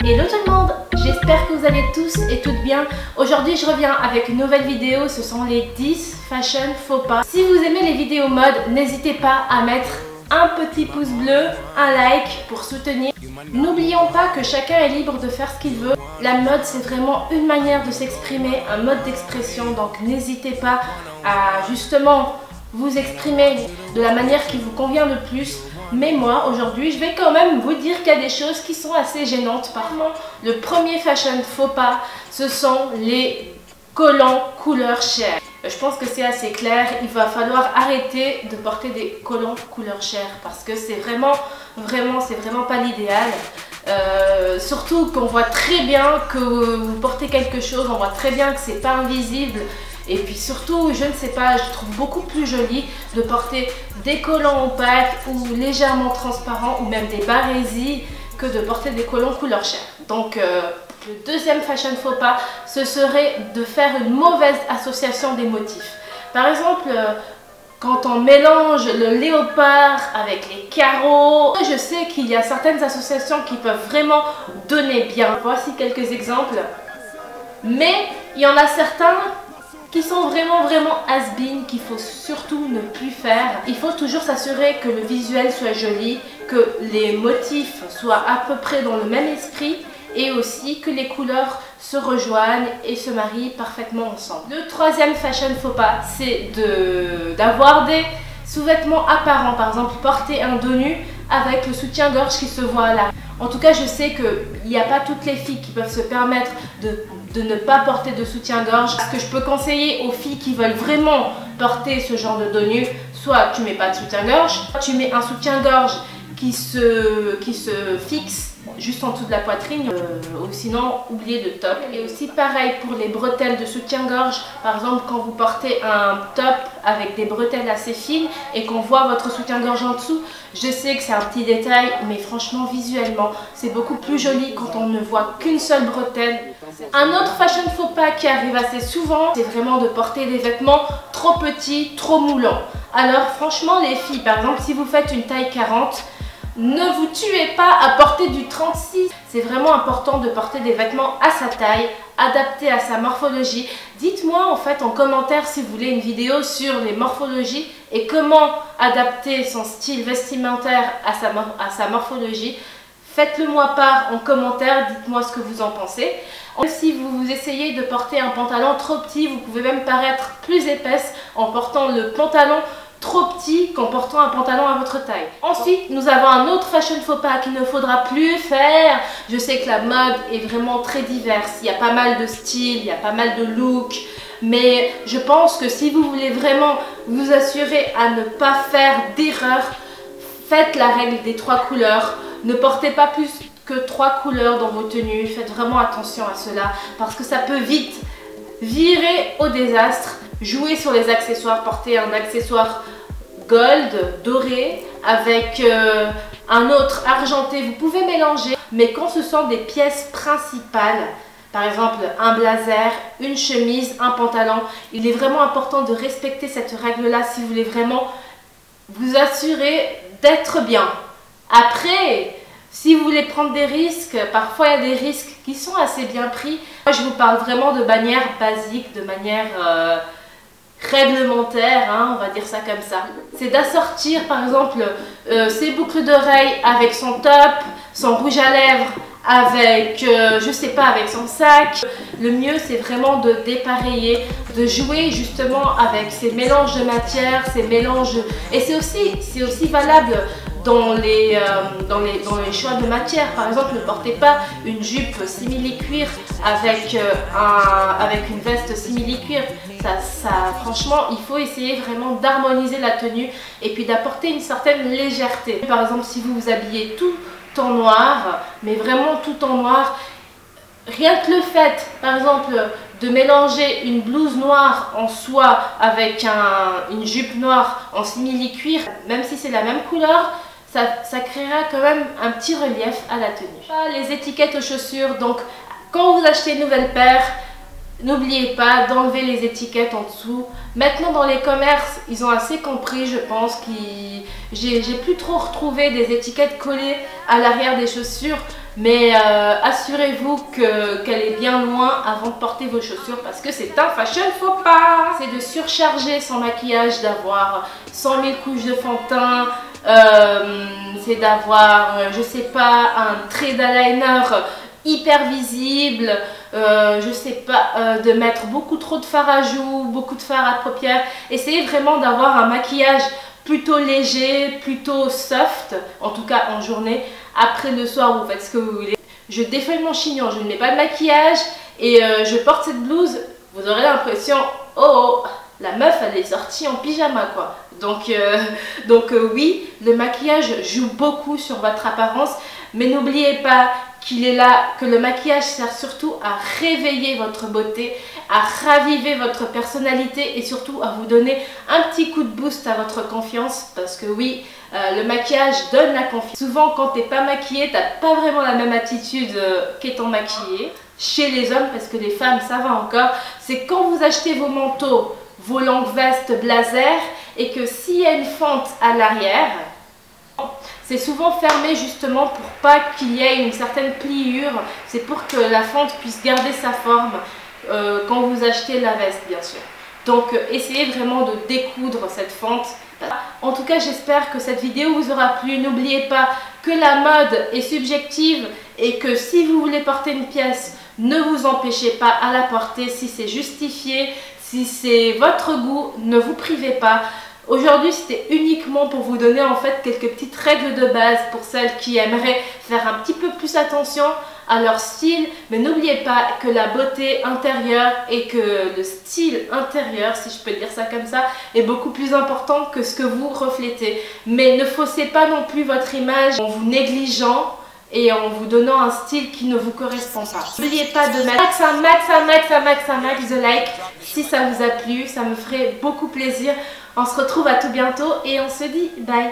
Hello tout le monde, j'espère que vous allez tous et toutes bien. Aujourd'hui je reviens avec une nouvelle vidéo, ce sont les 10 fashion faux pas. Si vous aimez les vidéos mode, n'hésitez pas à mettre un petit pouce bleu, un like pour soutenir. N'oublions pas que chacun est libre de faire ce qu'il veut. La mode c'est vraiment une manière de s'exprimer, un mode d'expression, donc n'hésitez pas à justement vous exprimer de la manière qui vous convient le plus. Mais moi, aujourd'hui, je vais quand même vous dire qu'il y a des choses qui sont assez gênantes. Par contre, le premier fashion faux pas, ce sont les collants couleur chair. Je pense que c'est assez clair, il va falloir arrêter de porter des collants couleur chair parce que c'est vraiment pas l'idéal. Surtout qu'on voit très bien que vous portez quelque chose, on voit très bien que c'est pas invisible. Et puis surtout, je ne sais pas, je trouve beaucoup plus joli de porter des collants opaques ou légèrement transparents ou même des barésies que de porter des collants couleur chair. Donc le deuxième fashion faux pas, ce serait de faire une mauvaise association des motifs. Par exemple, quand on mélange le léopard avec les carreaux, je sais qu'il y a certaines associations qui peuvent vraiment donner bien. Voici quelques exemples. Mais il y en a certains qui sont vraiment has-been, qu'il faut surtout ne plus faire. Il faut toujours s'assurer que le visuel soit joli, que les motifs soient à peu près dans le même esprit et aussi que les couleurs se rejoignent et se marient parfaitement ensemble. Le troisième fashion faux pas, c'est d'avoir des sous-vêtements apparents. Par exemple, porter un dos nu avec le soutien-gorge qui se voit là. En tout cas, je sais qu'il n'y a pas toutes les filles qui peuvent se permettre de ne pas porter de soutien-gorge. Ce que je peux conseiller aux filles qui veulent vraiment porter ce genre de dos nu, soit tu mets pas de soutien-gorge, tu mets un soutien-gorge qui se fixe juste en dessous de la poitrine, ou sinon oubliez le top. Et aussi pareil pour les bretelles de soutien-gorge. Par exemple, quand vous portez un top avec des bretelles assez fines et qu'on voit votre soutien-gorge en dessous, je sais que c'est un petit détail, mais franchement visuellement c'est beaucoup plus joli quand on ne voit qu'une seule bretelle. Un autre fashion faux pas qui arrive assez souvent, c'est vraiment de porter des vêtements trop petits, trop moulants. Alors franchement les filles, par exemple si vous faites une taille 40, ne vous tuez pas à porter du 36. C'est vraiment important de porter des vêtements à sa taille, adaptés à sa morphologie. Dites-moi en fait en commentaire si vous voulez une vidéo sur les morphologies et comment adapter son style vestimentaire à sa morphologie. Faites-le moi part en commentaire, dites-moi ce que vous en pensez. Si vous essayez de porter un pantalon trop petit, vous pouvez même paraître plus épaisse en portant le pantalon trop petit qu'en portant un pantalon à votre taille. Ensuite, nous avons un autre fashion faux pas qu'il ne faudra plus faire. Je sais que la mode est vraiment très diverse. Il y a pas mal de styles, il y a pas mal de looks. Mais je pense que si vous voulez vraiment vous assurer à ne pas faire d'erreur, faites la règle des 3 couleurs. Ne portez pas plus que 3 couleurs dans vos tenues. Faites vraiment attention à cela parce que ça peut vite virer au désastre. Jouez sur les accessoires, portez un accessoire gold, doré, avec un autre argenté, vous pouvez mélanger. Mais quand ce sont des pièces principales, par exemple un blazer, une chemise, un pantalon, il est vraiment important de respecter cette règle-là si vous voulez vraiment vous assurer d'être bien. Après, si vous voulez prendre des risques, parfois il y a des risques qui sont assez bien pris. Moi je vous parle vraiment de manière basique, de manière réglementaire, hein, on va dire ça comme ça. C'est d'assortir par exemple ses boucles d'oreilles avec son top, son rouge à lèvres avec, je sais pas, avec son sac. Le mieux c'est vraiment de dépareiller, de jouer justement avec ces mélanges de matières, ces mélanges... Et c'est aussi valable dans les choix de matière. Par exemple, ne portez pas une jupe simili-cuir avec une veste simili-cuir. Franchement, il faut essayer vraiment d'harmoniser la tenue et puis d'apporter une certaine légèreté. Par exemple, si vous vous habillez tout en noir, mais vraiment tout en noir, rien que le fait, par exemple, de mélanger une blouse noire en soie avec une jupe noire en simili-cuir, même si c'est la même couleur, ça créera quand même un petit relief à la tenue. Les étiquettes aux chaussures, donc quand vous achetez une nouvelle paire, n'oubliez pas d'enlever les étiquettes en dessous. Maintenant dans les commerces, ils ont assez compris, je pense, j'ai plus trop retrouvé des étiquettes collées à l'arrière des chaussures. mais assurez-vous qu'elle est bien loin avant de porter vos chaussures parce que c'est un fashion faux pas. C'est de surcharger son maquillage, d'avoir 100 000 couches de fond de teint, c'est d'avoir, je sais pas, un trait d'eyeliner hyper visible, je sais pas, de mettre beaucoup trop de fard à joues, beaucoup de fard à paupières. Essayez vraiment d'avoir un maquillage plutôt léger, plutôt soft, en tout cas en journée. Après le soir, vous faites ce que vous voulez. Je défeuille mon chignon, je ne mets pas de maquillage et je porte cette blouse, vous aurez l'impression, oh, la meuf elle est sortie en pyjama quoi. Donc oui, le maquillage joue beaucoup sur votre apparence, mais n'oubliez pas qu'il est là, que le maquillage sert surtout à réveiller votre beauté, à raviver votre personnalité et surtout à vous donner un petit coup de boost à votre confiance parce que oui, le maquillage donne la confiance. Souvent quand t'es pas maquillée, t'as pas vraiment la même attitude qu'étant maquillée. Chez les hommes, parce que les femmes ça va encore, c'est quand vous achetez vos manteaux, vos longues vestes blazer et que s'il y a une fente à l'arrière, c'est souvent fermé justement pour pas qu'il y ait une certaine pliure. C'est pour que la fente puisse garder sa forme quand vous achetez la veste bien sûr. Donc essayez vraiment de découdre cette fente. En tout cas j'espère que cette vidéo vous aura plu. N'oubliez pas que la mode est subjective et que si vous voulez porter une pièce, ne vous empêchez pas à la porter si c'est justifié, si c'est votre goût, ne vous privez pas. Aujourd'hui, c'était uniquement pour vous donner en fait quelques petites règles de base pour celles qui aimeraient faire un petit peu plus attention à leur style. Mais n'oubliez pas que la beauté intérieure et que le style intérieur, si je peux dire ça comme ça, est beaucoup plus important que ce que vous reflétez. Mais ne faussez pas non plus votre image en vous négligeant et en vous donnant un style qui ne vous correspond pas. N'oubliez pas de mettre un max de like si ça vous a plu, ça me ferait beaucoup plaisir. On se retrouve à tout bientôt et on se dit bye.